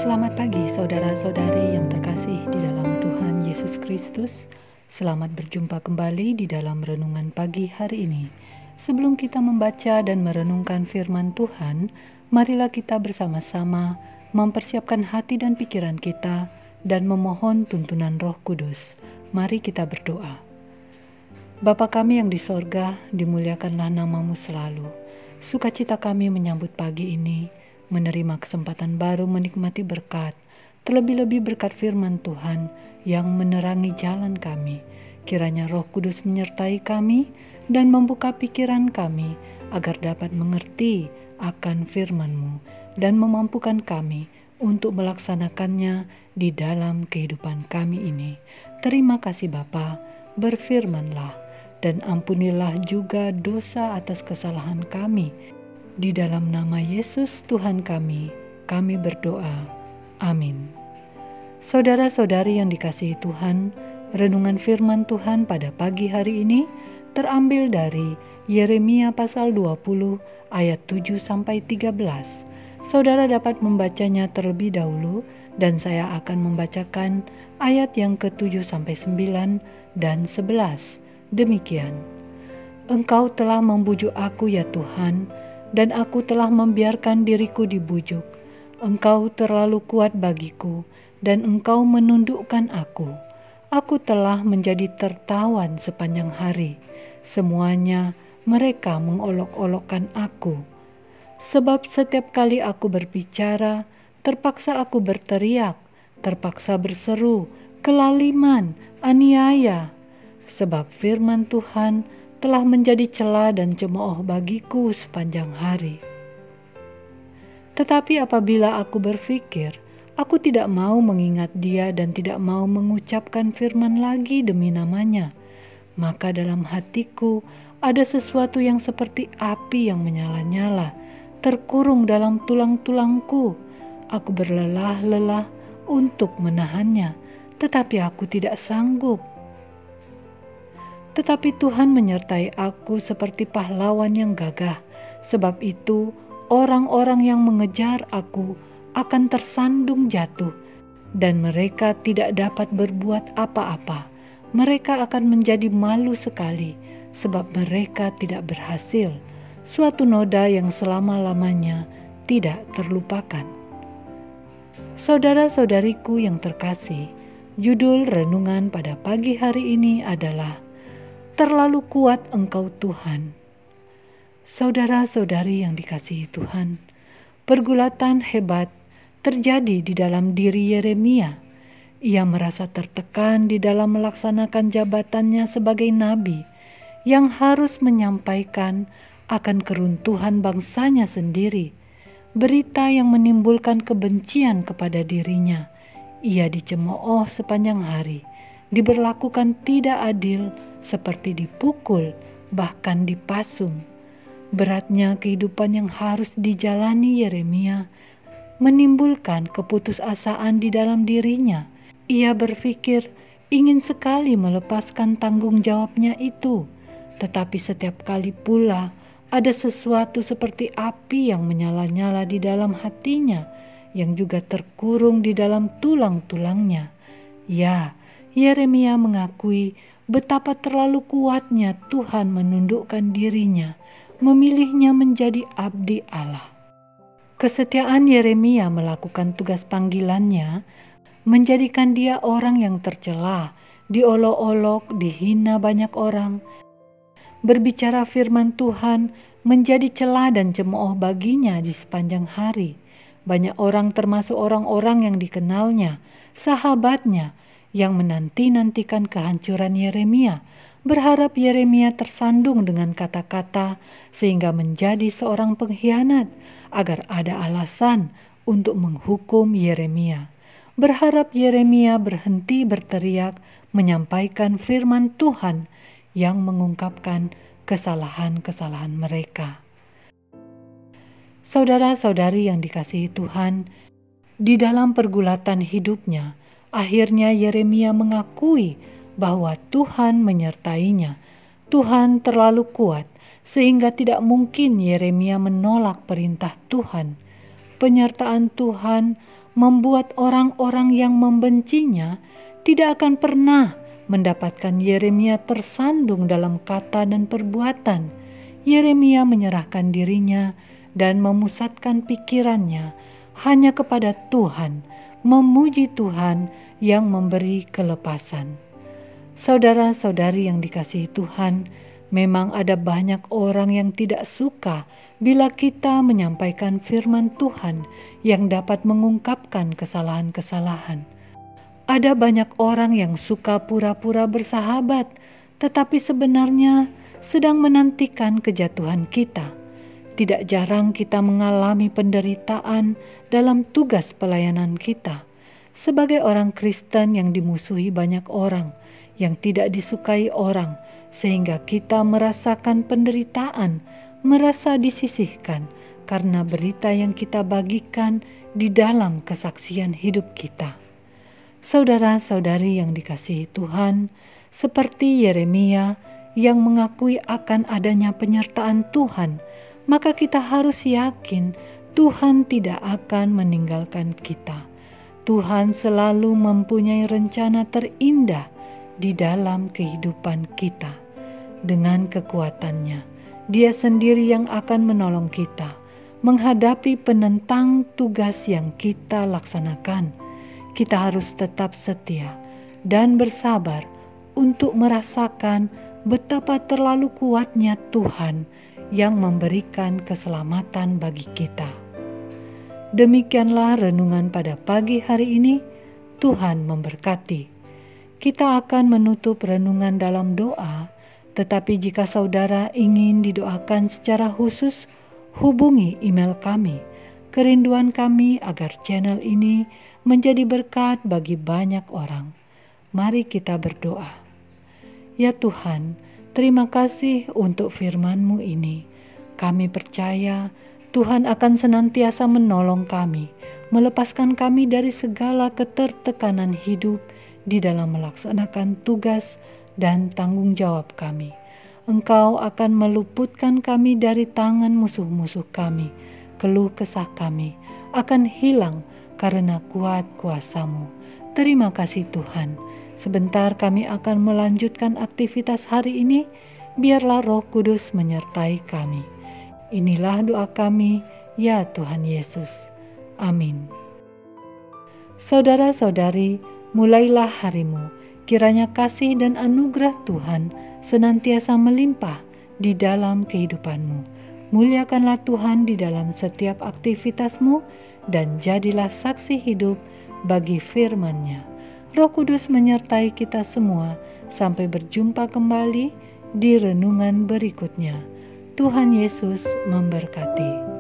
Selamat pagi saudara-saudari yang terkasih di dalam Tuhan Yesus Kristus. Selamat berjumpa kembali di dalam renungan pagi hari ini. Sebelum kita membaca dan merenungkan firman Tuhan, marilah kita bersama-sama mempersiapkan hati dan pikiran kita dan memohon tuntunan Roh Kudus. Mari kita berdoa. Bapa kami yang di sorga, dimuliakanlah nama-Mu selalu. Sukacita kami menyambut pagi ini, menerima kesempatan baru menikmati berkat, terlebih-lebih berkat firman Tuhan yang menerangi jalan kami. Kiranya Roh Kudus menyertai kami dan membuka pikiran kami agar dapat mengerti akan firman-Mu dan memampukan kami untuk melaksanakannya di dalam kehidupan kami ini. Terima kasih Bapa, berfirmanlah dan ampunilah juga dosa atas kesalahan kami. Di dalam nama Yesus Tuhan kami berdoa. Amin. Saudara-saudari yang dikasihi Tuhan, renungan firman Tuhan pada pagi hari ini terambil dari Yeremia pasal 20 ayat 7-13. Saudara dapat membacanya terlebih dahulu dan saya akan membacakan ayat yang ke-7-9 dan 11. Demikian. Engkau telah membujuk aku ya Tuhan, dan aku telah membiarkan diriku dibujuk. Engkau terlalu kuat bagiku, dan Engkau menundukkan aku. Aku telah menjadi tertawan sepanjang hari. Semuanya mereka mengolok-olokkan aku. Sebab setiap kali aku berbicara, terpaksa aku berteriak, terpaksa berseru, kelaliman, aniaya. Sebab firman Tuhan telah menjadi cela dan cemooh bagiku sepanjang hari. Tetapi apabila aku berpikir, aku tidak mau mengingat Dia dan tidak mau mengucapkan firman lagi demi namanya, maka dalam hatiku ada sesuatu yang seperti api yang menyala-nyala, terkurung dalam tulang-tulangku. Aku berlelah-lelah untuk menahannya, tetapi aku tidak sanggup. Tetapi Tuhan menyertai aku seperti pahlawan yang gagah. Sebab itu orang-orang yang mengejar aku akan tersandung jatuh, dan mereka tidak dapat berbuat apa-apa. Mereka akan menjadi malu sekali, sebab mereka tidak berhasil. Suatu noda yang selama-lamanya tidak terlupakan. Saudara-saudariku yang terkasih, judul renungan pada pagi hari ini adalah Terlalu kuat Engkau Tuhan. Saudara-saudari yang dikasihi Tuhan, pergulatan hebat terjadi di dalam diri Yeremia. Ia merasa tertekan di dalam melaksanakan jabatannya sebagai nabi yang harus menyampaikan akan keruntuhan bangsanya sendiri. Berita yang menimbulkan kebencian kepada dirinya. Ia dicemooh sepanjang hari, diberlakukan tidak adil, seperti dipukul, bahkan dipasung. Beratnya kehidupan yang harus dijalani Yeremia menimbulkan keputusasaan di dalam dirinya. Ia berpikir ingin sekali melepaskan tanggung jawabnya itu, tetapi setiap kali pula ada sesuatu seperti api yang menyala-nyala di dalam hatinya, yang juga terkurung di dalam tulang-tulangnya. Ya, Yeremia mengakui betapa terlalu kuatnya Tuhan menundukkan dirinya, memilihnya menjadi abdi Allah. Kesetiaan Yeremia melakukan tugas panggilannya menjadikan dia orang yang tercela, diolok-olok, dihina banyak orang. Berbicara firman Tuhan menjadi cela dan cemooh baginya di sepanjang hari. Banyak orang termasuk orang-orang yang dikenalnya, sahabatnya, yang menanti-nantikan kehancuran Yeremia, berharap Yeremia tersandung dengan kata-kata sehingga menjadi seorang pengkhianat agar ada alasan untuk menghukum Yeremia. Berharap Yeremia berhenti berteriak menyampaikan firman Tuhan yang mengungkapkan kesalahan-kesalahan mereka. Saudara-saudari yang dikasihi Tuhan, di dalam pergulatan hidupnya, akhirnya Yeremia mengakui bahwa Tuhan menyertainya. Tuhan terlalu kuat sehingga tidak mungkin Yeremia menolak perintah Tuhan. Penyertaan Tuhan membuat orang-orang yang membencinya tidak akan pernah mendapatkan Yeremia tersandung dalam kata dan perbuatan. Yeremia menyerahkan dirinya dan memusatkan pikirannya hanya kepada Tuhan, memuji Tuhan yang memberi kelepasan. Saudara-saudari yang dikasihi Tuhan, memang ada banyak orang yang tidak suka bila kita menyampaikan firman Tuhan yang dapat mengungkapkan kesalahan-kesalahan. Ada banyak orang yang suka pura-pura bersahabat, tetapi sebenarnya sedang menantikan kejatuhan kita. Tidak jarang kita mengalami penderitaan dalam tugas pelayanan kita. Sebagai orang Kristen yang dimusuhi banyak orang, yang tidak disukai orang, sehingga kita merasakan penderitaan, merasa disisihkan karena berita yang kita bagikan di dalam kesaksian hidup kita. Saudara-saudari yang dikasihi Tuhan, seperti Yeremia yang mengakui akan adanya penyertaan Tuhan, maka kita harus yakin Tuhan tidak akan meninggalkan kita. Tuhan selalu mempunyai rencana terindah di dalam kehidupan kita. Dengan kekuatannya, Dia sendiri yang akan menolong kita menghadapi penentang tugas yang kita laksanakan. Kita harus tetap setia dan bersabar untuk merasakan betapa terlalu kuatnya Tuhan yang memberikan keselamatan bagi kita. Demikianlah renungan pada pagi hari ini. Tuhan memberkati. Kita akan menutup renungan dalam doa, tetapi jika saudara ingin didoakan secara khusus, hubungi email kami. Kerinduan kami agar channel ini menjadi berkat bagi banyak orang. Mari kita berdoa. Ya Tuhan, terima kasih untuk firman-Mu ini. Kami percaya Tuhan akan senantiasa menolong kami, melepaskan kami dari segala ketertekanan hidup di dalam melaksanakan tugas dan tanggung jawab kami. Engkau akan meluputkan kami dari tangan musuh-musuh kami. Keluh kesah kami akan hilang karena kuat kuasa-Mu. Terima kasih Tuhan. Sebentar kami akan melanjutkan aktivitas hari ini. Biarlah Roh Kudus menyertai kami. Inilah doa kami, ya Tuhan Yesus. Amin. Saudara-saudari, mulailah harimu. Kiranya kasih dan anugerah Tuhan senantiasa melimpah di dalam kehidupanmu. Muliakanlah Tuhan di dalam setiap aktivitasmu dan jadilah saksi hidup bagi firman-Nya. Roh Kudus menyertai kita semua sampai berjumpa kembali di renungan berikutnya. Tuhan Yesus memberkati.